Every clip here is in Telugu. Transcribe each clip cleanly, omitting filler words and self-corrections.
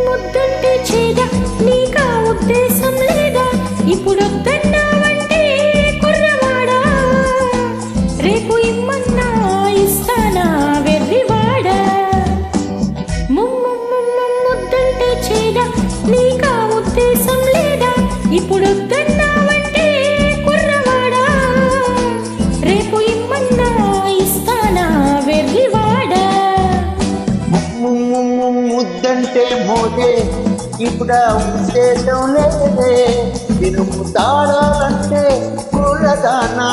ముద్దంటే చేదా నీకా ఉద్దేశం లేదా ఇప్పుడొద్దన్నావంటే కుర్రవాడా రేపు ఇమ్మన్నా ఇస్తానా వెర్రివాడా ముద్దంటే చేదా నీకా ఉద్దేశం లేదా ఇప్పుడొద్దన్నావంటే కుర్రవాడా రేపు ఇమ్మన్నా ఇస్తానా వెర్రివాడా ముద్దంటే మోదే ఇప్పుడు ఉద్దేశం లేదే తిరుగు తాడాలంటే కూడదానా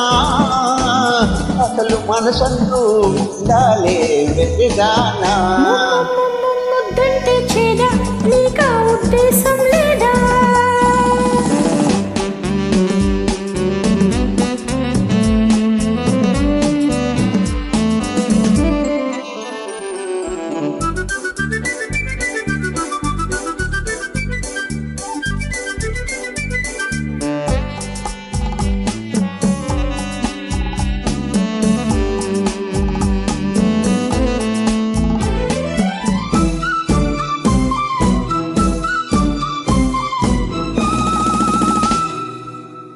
అసలు మనసంటూ ఉండాలే వెతిగానా ముద్దంటే చేదా నీకా ఉద్దేశం లేదా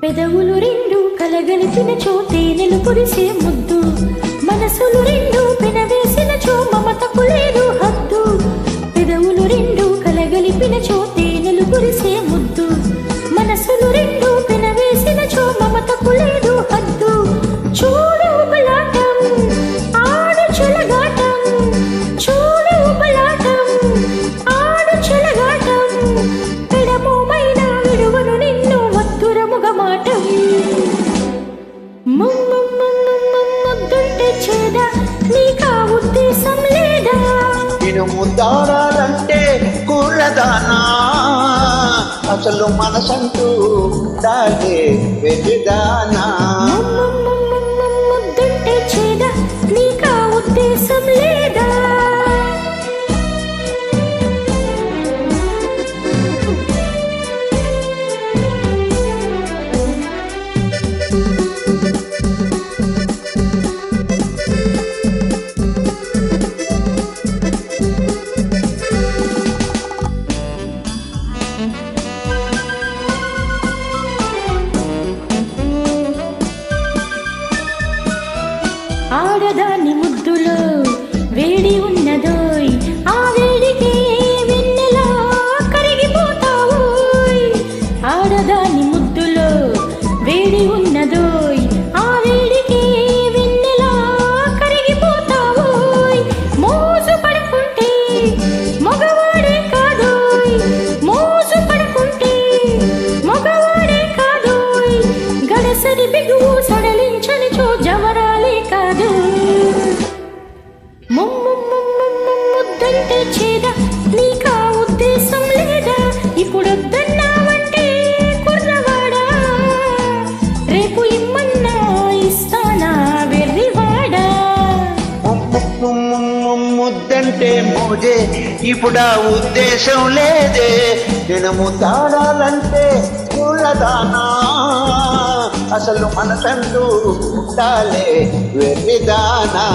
పెదవులు రెండు కలగలిపిన తేనెలు కురిసే ముద్దు మనసులు రెండు పెనవేసిన మమతకు లేదు హద్దు పెదవులు రెండు కలగలిపిన తేనెలు కురిసే ముద్దు మనసులు రెండు పెనవేసిన మమతకు లేదు హద్దు చూడు బలాటం ఆడు చెలగాటం చూడు బలాటం ఆడు చెలగాటం పెడమోమైన విడువను నిన్ను వత్తురముగమాటం ముద్దంటే చేదా నీకా ఉద్దేశం లేదా నేను ముద్దాడాలంటే కూడదానా అసలు మనసంటూ ఉండాలే వెతిగానా ముద్దంటే చేదా నీకా ఉద్దేశం లేదా ఆడదాని ముద్దులో వేడి ఉన్నదోయ్ ఆ వేడికి వెన్నెలా కరిగిపోతావోయ్ ఆడదాని ముద్దులో వేడి ఉన్నదోయ్ ఆ వేడికి వెన్నెలా కరిగిపోతావోయ్ మోజు పడుకుంటే మగవాడే కాదోయ్ మోజు పడుకుంటే మగవాడే కాదోయ్ గడసరి బిగువు సడలించని జవరాలే కాదు ముద్దంటే చేదా నీకా ఉద్దేశం లేదా ఇప్పుడొద్దన్నావంటే కుర్రవాడా రేపు ఇమ్మన్నా ఇస్తానా వెర్రివాడా ముద్దంటే మోదే ఇప్పుడు ఉద్దేశం లేదే దినము తాడాలంటే కూడదానా అసలు మనసంటూ ఉండాలే వెర్రిదానా